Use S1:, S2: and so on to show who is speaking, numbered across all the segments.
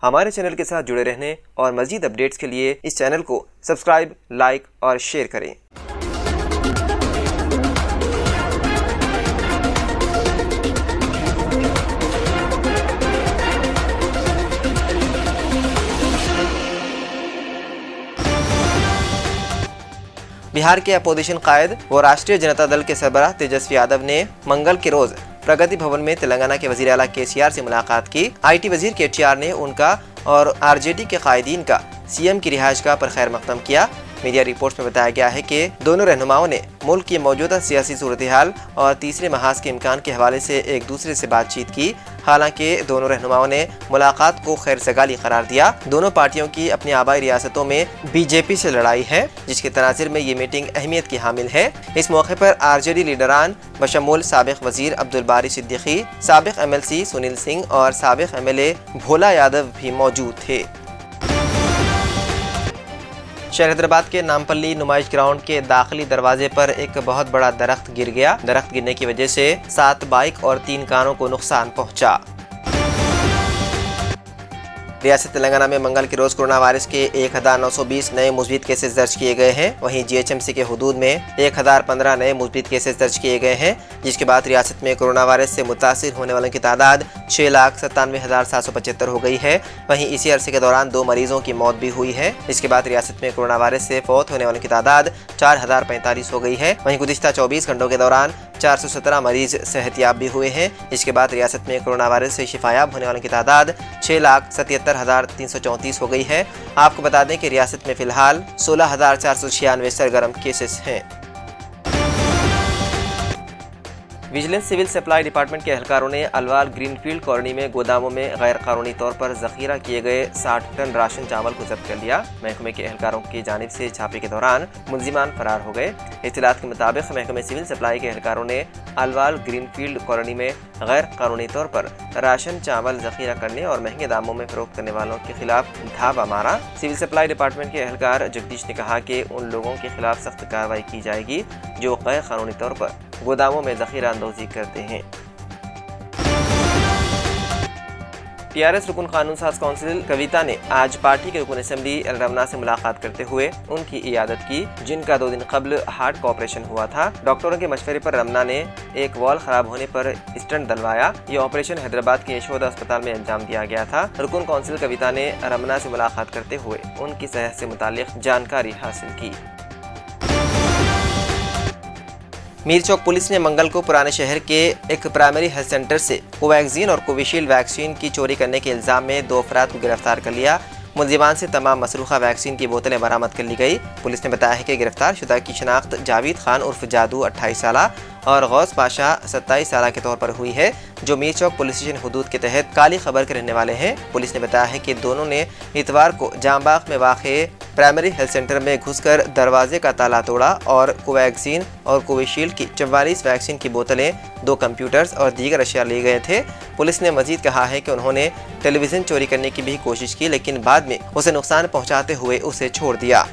S1: हमारे चैनल के साथ जुड़े रहने और मज़ीद अपडेट्स के लिए इस चैनल को सब्सक्राइब, लाइक और शेयर करें। बिहार के अपोजिशन कायद व राष्ट्रीय जनता दल के सरबराह तेजस्वी यादव ने मंगल के रोज प्रगति भवन में तेलंगाना के वजीर आला केसीआर से मुलाकात की। IT वजीर केटीआर ने उनका और RJD के कायदीन का CM की रिहाइशगाह पर खैर मकदम किया। मीडिया रिपोर्ट्स में बताया गया है कि दोनों रहनुमाओं ने मुल्क की मौजूदा सियासी सूरत हाल और तीसरे महाज के इम्कान के हवाले से एक दूसरे से बातचीत की। हालांकि दोनों रहनुमाओं ने मुलाकात को खैर सगाली करार दिया। दोनों पार्टियों की अपनी आबाई रियासतों में BJP से लड़ाई है, जिसके तनाज़ुर में ये मीटिंग अहमियत की हामिल है। इस मौके पर RJD लीडरान बशमूल साबिक वजीर अब्दुल बारी सिद्दीकी, साबिक MLC सुनील सिंह और साबिक MLA भोला यादव भी मौजूद थे। शहर हैदराबाद के नामपल्ली नुमाइश ग्राउंड के दाखिली दरवाजे पर एक बहुत बड़ा दरख्त गिर गया। दरख्त गिरने की वजह से 7 बाइक और 3 कारों को नुकसान पहुंचा। रियासत तेलंगाना में मंगल के रोज कोरोना वायरस के 1920 नए मुस्बित केसेस दर्ज किए गए हैं। वहीं GHMC के हुदूद में 1015 नए मुस्बित केसेस दर्ज किए गए हैं, जिसके बाद रियासत में कोरोना वायरस से मुतासिर होने वालों की तादाद 6,97,775 हो गई है। वहीं इसी अरसे के दौरान 2 मरीजों की मौत भी हुई है। इसके बाद रियासत में कोरोना वायरस से फौत होने वालों की तादाद 4045 हो गई है। वहीं गुज़िश्ता 24 घंटों के दौरान 417 मरीज सेहतियाब भी हुए हैं। इसके बाद रियासत में कोरोना वायरस से शिफायाब होने वालों की तादाद 6,77,334 हो गई है। आपको बता दें कि रियासत में फिलहाल 16,496 सरगर्म केसेस हैं। विजिलेंस सिविल सप्लाई डिपार्टमेंट के एहलकारों ने अलवाल ग्रीनफील्ड कॉलोनी में गोदामों में गैर कानूनी तौर पर जखीरा किए गए 60 टन राशन चावल को जब्त कर लिया। महकमे के एहलकारों की जानिब से छापे के दौरान मुलजिमान फरार हो गए। इत्तलात के मुताबिक महकमे सिविल सप्लाई के एहलकारों ने अलवाल ग्रीनफील्ड कॉलोनी में गैर कानूनी तौर पर राशन चावल जखीरा करने और महंगे दामों में फरोख्त करने वालों के खिलाफ धावा मारा। सिविल सप्लाई डिपार्टमेंट के एहलकार जगदीश ने कहा कि उन लोगों के खिलाफ सख्त कार्रवाई की जाएगी जो गैर कानूनी तौर पर गोदामों में जखीरा अंदोजी करते हैं। TRS रुकन कानून साज काउंसिल कविता ने आज पार्टी के रुकन असेंबली रमना से मुलाकात करते हुए उनकी इयादत की, जिनका 2 दिन कबल हार्ट का ऑपरेशन हुआ था। डॉक्टरों के मशवरे पर रमना ने एक वॉल खराब होने पर स्टंट डलवाया। ये ऑपरेशन हैदराबाद के यशोदा अस्पताल में अंजाम दिया गया था। रुकन काउंसिल कविता ने रमना से मुलाकात करते हुए उनकी सेहत से मुतालिक जानकारी हासिल की। मीर चौक पुलिस ने मंगल को पुराने शहर के एक प्राइमरी हेल्थ सेंटर से कोवैक्सीन और कोविशील्ड वैक्सीन की चोरी करने के इल्जाम में 2 अफराद को गिरफ्तार कर लिया। मुलजिमान से तमाम मसरूखा वैक्सीन की बोतलें बरामद कर ली गई। पुलिस ने बताया है कि गिरफ्तार शुदा की शनाख्त जावेद खान उर्फ जादू 28 साल और गौस पाशा 27 साल के तौर पर हुई है, जो मीर चौक पुलिस स्टेशन हुदूद के तहत काली खबर के रहने वाले हैं। पुलिस ने बताया है कि दोनों ने इतवार को जामबाग में वाक़े प्राइमरी हेल्थ सेंटर में घुसकर दरवाजे का ताला तोड़ा और कोवैक्सीन और कोविशील्ड की 44 वैक्सीन की बोतलें, 2 कंप्यूटर्स और दीगर अशिया ले गए थे। पुलिस ने मजीद कहा है कि उन्होंने टेलीविज़न चोरी करने की भी कोशिश की, लेकिन बाद में उसे नुकसान पहुंचाते हुए उसे छोड़ दिया।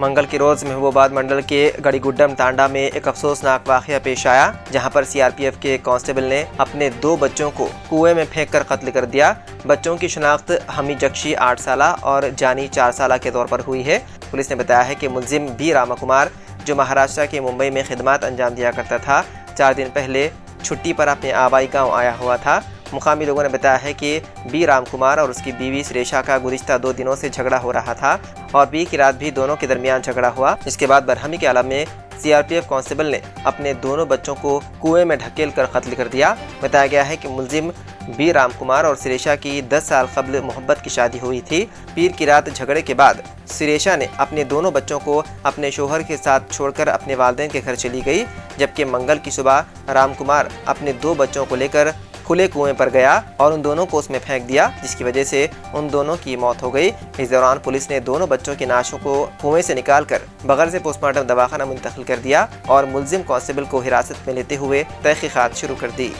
S1: मंगल के रोज महबूबाबाद मंडल के गड़ीगुड्डम तांडा में एक अफसोसनाक वाक़या पेश आया, जहां पर CRPF के कांस्टेबल ने अपने 2 बच्चों को कुएं में फेंककर कत्ल कर दिया। बच्चों की शनाख्त हमीद जक्शी 8 साल और जानी 4 साल के तौर पर हुई है। पुलिस ने बताया है कि मुलजिम B रामा कुमार, जो महाराष्ट्र के मुंबई में खिदमत अंजाम दिया करता था, 4 दिन पहले छुट्टी पर अपने आबाई गाँव आया हुआ था। मुकामी लोगों ने बताया है कि B राम कुमार और उसकी बीवी सुरेशा का गुज़िश्ता 2 दिनों से झगड़ा हो रहा था और B की रात भी दोनों के दरमियान झगड़ा हुआ। इसके बाद बरहमी के आलम में CRPF कांस्टेबल ने अपने दोनों बच्चों को कुएं में ढकेल कर कत्ल कर दिया। बताया गया है कि मुलजिम B राम कुमार और सुरेशा की 10 साल कबल मोहब्बत की शादी हुई थी। पीर की रात झगड़े के बाद सुरेशा ने अपने दोनों बच्चों को अपने शोहर के साथ छोड़कर अपने वालिदैन के घर चली गई, जबकि मंगल की सुबह राम कुमार अपने 2 बच्चों को लेकर खुले कुएं पर गया और उन दोनों को उसमें फेंक दिया, जिसकी वजह से उन दोनों की मौत हो गई। इस दौरान पुलिस ने दोनों बच्चों की नाशों को कुएं से निकालकर बगल से पोस्टमार्टम दवाखाना मुंतकिल कर दिया और मुलजिम कांस्टेबल को हिरासत में लेते हुए तहकीकात शुरू कर दी।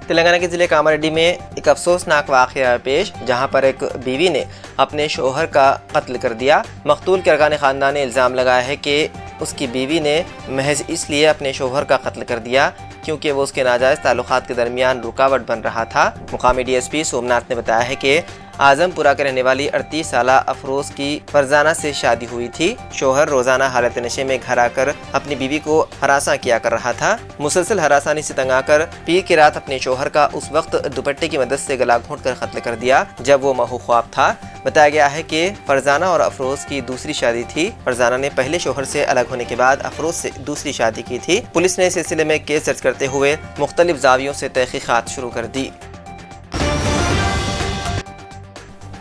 S1: तेलंगाना के ज़िले कामारेड्डी में एक अफसोसनाक वाक़या पेश, जहां पर एक बीवी ने अपने शोहर का कत्ल कर दिया। मकतूल के अरकान ख़ानदान ने इल्ज़ाम लगाया है कि उसकी बीवी ने महज इसलिए अपने शोहर का कत्ल कर दिया क्योंकि वो उसके नाजायज ताल्लुकात के दरमियान रुकावट बन रहा था। मुकामी DSP सोमनाथ ने बताया है कि आजमपुरा के रहने वाली 38 साला अफरोज की फरजाना से शादी हुई थी। शोहर रोजाना हालत नशे में घर आकर अपनी बीवी को हरासा किया कर रहा था। मुसलसल हरासानी से तंग आकर पीर की रात अपने शोहर का उस वक्त दुपट्टे की मदद से गला घोंट कर कत्ल कर दिया जब वो महू ख्वाब था। बताया गया है कि फरजाना और अफरोज की दूसरी शादी थी। फरजाना ने पहले शोहर से अलग होने के बाद अफरोज से दूसरी शादी की थी। पुलिस ने इस सिलसिले में केस दर्ज करते हुए मुख्तलिफ जावियों से तहकीकात शुरू कर दी।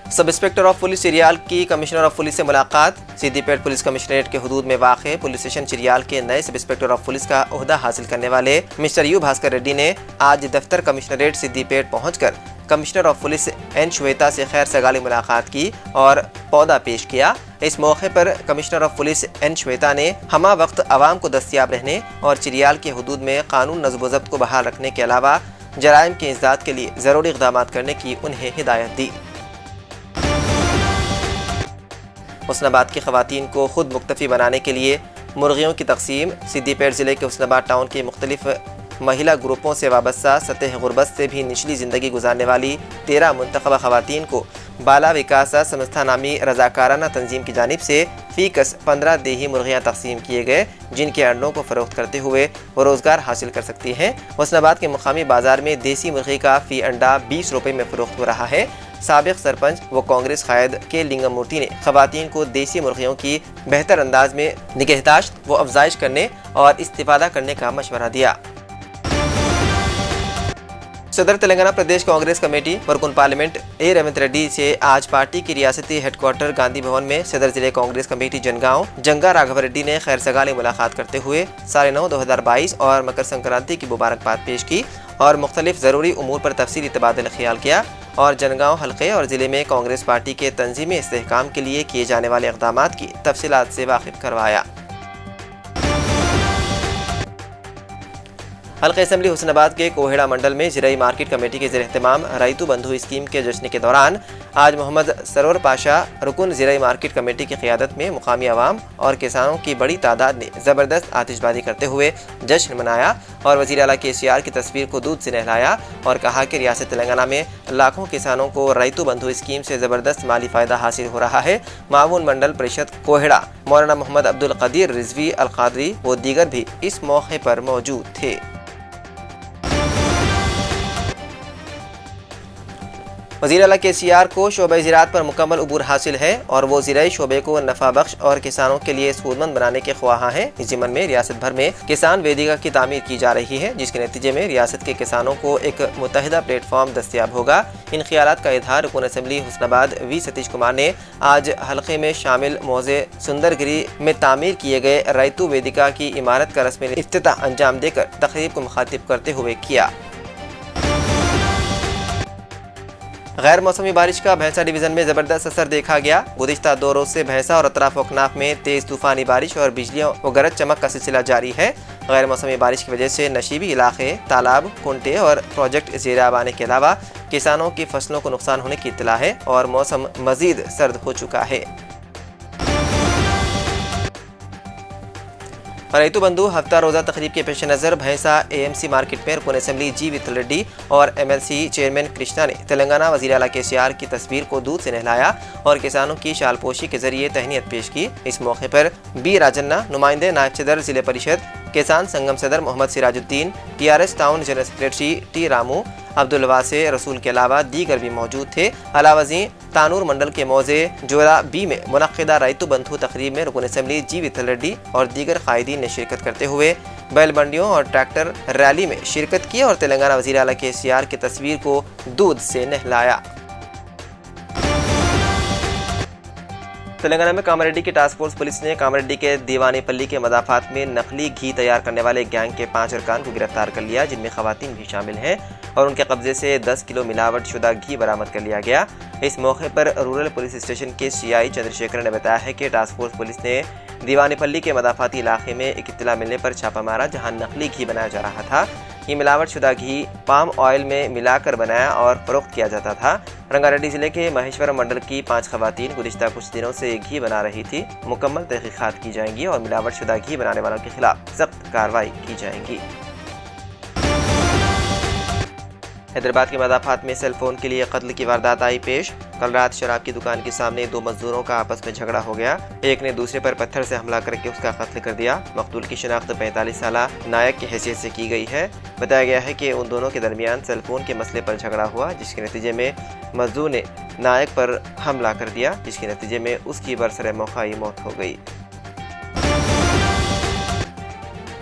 S1: सब इंस्पेक्टर ऑफ पुलिस चिरियाल की कमिश्नर ऑफ पुलिस से मुलाकात। सिद्दीपेट पुलिस कमिश्नरेट के हुदूद में वाक़े पुलिस स्टेशन चिरियाल के नए सब इंस्पेक्टर ऑफ पुलिस का ओहदा हासिल करने वाले मिस्टर यू भास्कर रेड्डी ने आज दफ्तर कमिश्नरेट सिद्दीपेट पहुंचकर commissioner of police N Shweta से खैर सगाली मुलाकात की और पौधा पेश किया। इस मौके पर commissioner of police N Shweta ने हमा वक्त आवाम को दस्तियाब रहने और चिरियाल के हुदूद में कानून नज़्म व ज़ब्त को बहाल रखने के अलावा जराइम के इंसदाद के लिए ज़रूरी इक़दाम करने की उन्हें हिदायत दी। हुस्नाबाद की ख़वातीन को खुद मुक्तफ़ी बनाने के लिए मुर्गियों की तकसीम। सिद्दीपेट ज़िले के हुस्नाबाद टाउन के मुख्तलिफ महिला ग्रुपों से वाबस्ता सतह गुरबत से भी निचली ज़िंदगी गुजारने वाली 13 मुंतखबा ख़वातीन को बाला विकासा संस्था नामी रज़ाकाराना तंजीम की जानिब से फ़ीकस 15 देही मुर्गियाँ तकसीम किए गए, जिनके अंडों को फ़रोख्त करते हुए वो रोज़गार हासिल कर सकती हैं। हुस्नाबाद के मुकामी बाज़ार में देसी मुर्गी का फ़ी अंडा 20 रुपये में फ़रोख्त हो रहा है। साबिक़ सरपंच व कांग्रेस कायद के लिंगम मूर्ति ने ख़वातीन को देसी मुर्गियों की बेहतर अंदाज में निगहदाश्त व अफजाइश करने और इस्तिफ़ादा करने का मशवरा दिया। सदर तेलंगाना प्रदेश कांग्रेस कमेटी वरकुन पार्लियामेंट ए रेवंत रेड्डी से आज पार्टी की रियासती हेडक्वार्टर गांधी भवन में सदर जिले कांग्रेस कमेटी जनगांव जंगा राघव रेड्डी ने खैर सगाली मुलाकात करते हुए 9/9/2022 और मकर संक्रांति की मुबारकबाद पेश की और मुख्तलिफ ज़रूरी उमूर पर तफसीली तबादला ख्याल किया और जनगांव हल्के और ज़िले में कांग्रेस पार्टी के तंजीमी इस्तेहकाम के लिए किए जाने वाले इक़दामात की तफसीलात से वाकिफ करवाया। हल्का असम्बली हुस्नाबाद के कोहेड़ा मंडल में ज़िराई मार्केट कमेटी के ज़ेर-ए-एहतमाम रईतु बंधु स्कीम के जश्न के दौरान आज मोहम्मद सरोवर पाशा रुकन ज़िराई मार्केट कमेटी की क़ियादत में मुकामी आवाम और किसानों की बड़ी तादाद ने ज़बरदस्त आतिशबाजी करते हुए जश्न मनाया और वज़ीर आला KCR की तस्वीर को दूध से नहलाया और कहा कि रियासत तेलंगाना में लाखों किसानों को रईतु बंधु स्कीम से ज़बरदस्त माली फ़ायदा हासिल हो रहा है। मामून मंडल परिषद कोहेड़ा मौलाना मोहम्मद अब्दुल कदीर रिजवी अल कादरी व दीगर भी इस मौके पर मौजूद थे। वज़ीर आला KCR को शोबे ज़राअत पर मुकम्मल उबूर हासिल है और वो ज़राई शोबे को नफ़ा बख्श और किसानों के लिए सूदमंद बनाने के ख्वाहा हैं। इस ज़िम्मन में रियासत भर में किसान वेदिका की तामीर की जा रही है, जिसके नतीजे में रियासत के किसानों को एक मुत्तहिदा प्लेटफॉर्म दस्तियाब होगा। इन ख्यालात का इजहार रुकन असम्बली हुस्नाबाद V सतीश कुमार ने आज हल्के में शामिल मौज़े सुंदरगिरी में तामीर किए गए रईतु वेदिका की इमारत का रस्मी इफ्तिताह अंजाम देकर तकरीब को मुखातिब करते हुए किया। गैर मौसमी बारिश का भैंसा डिवीज़न में ज़बरदस्त असर देखा गया। गुज़िश्ता 2 रोज़ से भैंसा और अतराफ अकनाफ में तेज़ तूफ़ानी बारिश और बिजलियों व गरज चमक का सिलसिला जारी है। गैर मौसमी बारिश की वजह से नशीबी इलाके, तालाब, कुंटे और प्रोजेक्ट ज़ेर-आब आने के अलावा किसानों की फसलों को नुकसान होने की इत्तला है और मौसम मज़ीद सर्द हो चुका है। रईतु बंधु हफ्ता रोज़ा तकरीब के पेश नज़र भैंसा AMC मार्केट में रुकन असम्बली G विठल रेड्डी और MLC चेयरमैन कृष्णा ने तेलंगाना वज़ीर आला KCR की तस्वीर को दूध से नहलाया और किसानों की शालपोशी के जरिए तहनीत पेश की। इस मौके पर B राजन्ना, नुमाइंदे नायब सदर ज़िले परिषद, किसान संगम सदर Mohammed Sirajuddin, TRS town general secretary T Ramu, Abdul Wase Rasool के अलावा दीगर भी मौजूद थे। अलावज़ी तानूर मंडल के मौज़े जोरा B में मुनक्किदा रईतु बंधु तकरीब में रुकन असम्बली G विठल रेड्डी और दीगर कायदीन ने शिरकत करते हुए बैल मंडियों और ट्रैक्टर रैली में शिरकत की और तेलंगाना वज़ीर आला KCR की तस्वीर को दूध से नहलाया। तेलंगाना में कामारेड्डी की टास्क फोर्स पुलिस ने कामारेड्डी के दीवानीपल्ली के मदाफात में नकली घी तैयार करने वाले गैंग के 5 अरकान को गिरफ्तार कर लिया, जिनमें खवातीन भी शामिल हैं और उनके कब्जे से 10 किलो मिलावट शुदा घी बरामद कर लिया गया। इस मौके पर रूरल पुलिस स्टेशन के CI चंद्रशेखर ने बताया है कि टास्क फोर्स पुलिस ने दीवानीपल्ली के मदाफाती इलाके में एक इत्तला मिलने पर छापा मारा, जहां नकली घी बनाया जा रहा था। ये मिलावट शुदा घी पाम ऑयल में मिलाकर बनाया और फरोख्त किया जाता था। रंगारेड्डी जिले के महेश्वरम मंडल की 5 खवातीन गुज़िश्ता कुछ दिनों से घी बना रही थी। मुकम्मल तहकीकात की जाएंगी और मिलावट शुदा घी बनाने वालों के खिलाफ सख्त कार्रवाई की जाएंगी। हैदराबाद के मदाफात में सेल फोन के लिए कत्ल की वारदात आई पेश। कल रात शराब की दुकान के सामने दो मजदूरों का आपस में झगड़ा हो गया। एक ने दूसरे पर पत्थर से हमला करके उसका कत्ल कर दिया। मकतूल की शिनाख्त 45 साल नायक की हैसियत से की गई है। बताया गया है कि उन दोनों के दरमियान सेल फोन के मसले पर झगड़ा हुआ, जिसके नतीजे में मजदूर ने नायक पर हमला कर दिया, जिसके नतीजे में उसकी बरसरे मौका मौत हो गई।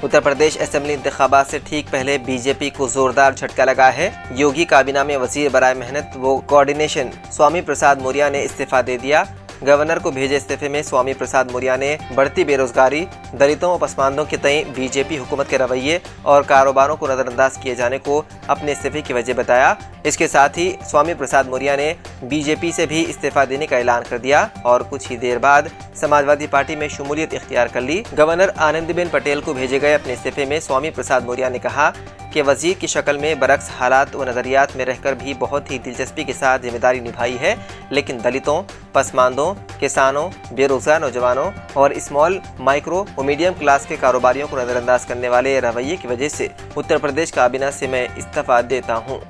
S1: उत्तर प्रदेश असेंबली इंतखाबात से ठीक पहले बीजेपी को जोरदार झटका लगा है। योगी काबीना में वजीर बराए मेहनत व कोऑर्डिनेशन स्वामी प्रसाद मौर्य ने इस्तीफा दे दिया। गवर्नर को भेजे इस्तीफे में स्वामी प्रसाद मौर्य ने बढ़ती बेरोजगारी, दलितों व पसमानदों के तय बीजेपी हुकूमत के रवैये और कारोबारों को नजरअंदाज किए जाने को अपने इस्तीफे की वजह बताया। इसके साथ ही स्वामी प्रसाद मौर्य ने बीजेपी से भी इस्तीफा देने का ऐलान कर दिया और कुछ ही देर बाद समाजवादी पार्टी में शमूलियत इख्तियार कर ली। गवर्नर आनंदीबेन पटेल को भेजे गए अपने इस्तीफे में स्वामी प्रसाद मौर्य ने कहा कि वजीर की शक्ल में बरक्स हालात व नज़रियात में रहकर भी बहुत ही दिलचस्पी के साथ जिम्मेदारी निभाई है, लेकिन दलितों, पसमानदों, किसानों, बेरोजगार नौजवानों और स्मॉल, माइक्रो व मीडियम क्लास के कारोबारियों को नज़रअंदाज करने वाले रवैये की वजह से उत्तर प्रदेश काबीना से मैं इस्तीफा देता हूँ।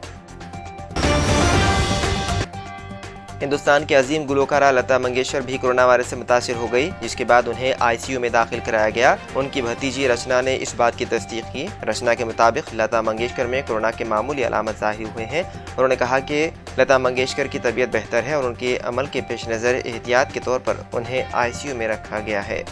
S1: हिंदुस्तान की अजीम गुलकारा लता मंगेशकर भी कोरोना वायरस से मुतासिर हो गई, जिसके बाद उन्हें आईसीयू में दाखिल कराया गया। उनकी भतीजी रचना ने इस बात की तस्दीक की। रचना के मुताबिक लता मंगेशकर में कोरोना के मामूली अलामत ज़ाहिर हुए हैं। उन्होंने कहा कि लता मंगेशकर की तबीयत बेहतर है और उनके अमल के पेश नज़र एहतियात के तौर पर उन्हें आईसीयू में रखा गया है।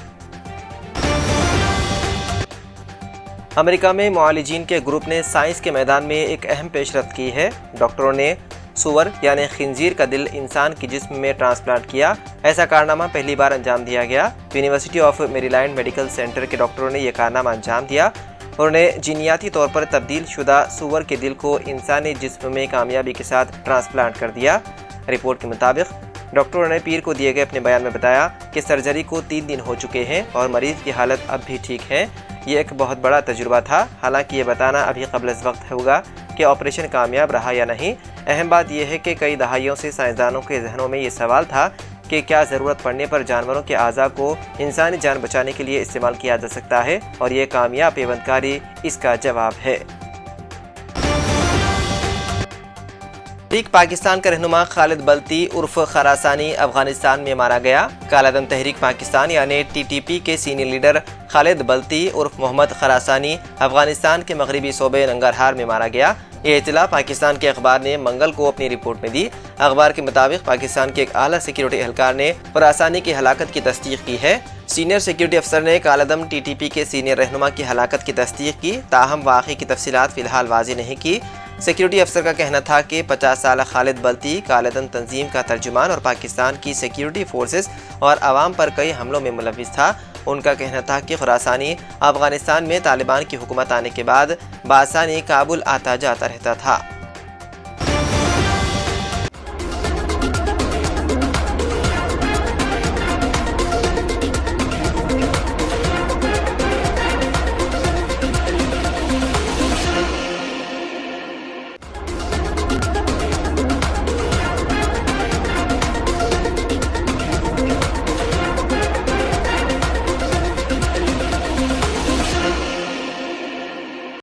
S1: अमेरिका में मुआलिजीन के ग्रुप ने साइंस के मैदान में एक अहम पेशरफ्त की है। डॉक्टरों ने सुअर यानी खिंजीर का दिल इंसान के जिस्म में ट्रांसप्लांट किया। ऐसा कारनामा पहली बार अंजाम दिया गया। University of Maryland medical centre के डॉक्टरों ने यह कारनामा अंजाम दिया। उन्होंने जीनियाती तौर पर तब्दील शुदा सुअर के दिल को इंसानी जिस्म में कामयाबी के साथ ट्रांसप्लांट कर दिया। रिपोर्ट के मुताबिक डॉक्टरों ने पीर को दिए गए अपने बयान में बताया कि सर्जरी को 3 दिन हो चुके हैं और मरीज की हालत अब भी ठीक है। ये एक बहुत बड़ा तजुर्बा था। हालांकि ये बताना अभी क़ब्ल वक्त होगा कि ऑपरेशन कामयाब रहा या नहीं। अहम बात यह है कि कई दहाइयों से साइंसदानों के जहनों में ये सवाल था कि क्या ज़रूरत पड़ने पर जानवरों के अज़ा को इंसानी जान बचाने के लिए इस्तेमाल किया जा सकता है, और ये कामयाब पेवंदकारी इसका जवाब है। तहरीक पाकिस्तान का रहनुमा खालिद बल्ती उर्फ खरासानी अफगानिस्तान में मारा गया। कालादम तहरीक पाकिस्तान यानी टीटीपी के सीनियर लीडर खालिद बल्ती उर्फ मोहम्मद खरासानी अफगानिस्तान के मगरबी सूबे नंगरहार में मारा गया। ये इत्तला पाकिस्तान के अखबार ने मंगल को अपनी रिपोर्ट में दी। अखबार के मुताबिक पाकिस्तान के एक आला सिक्योरिटी एहलकार ने खरासानी की हलाकत की तस्दीक की है। सीनियर सिक्योरिटी अफसर ने कालादम टीटीपी के सीनियर रहनुमा की हलाकत की तस्दीक की, ताहम वाक़ई की तफसीलात फ़िलहाल वाज़ेह नहीं की। सिक्योरिटी अफसर का कहना था कि 50 साल खालिद बल्ती कालादम तंजीम का तर्जुमान और पाकिस्तान की सिक्योरिटी फोर्सेस और आवाम पर कई हमलों में मुलव्विस था। उनका कहना था कि खरासानी अफगानिस्तान में तालिबान की हुकूमत आने के बाद बासानी काबुल आता जाता रहता था।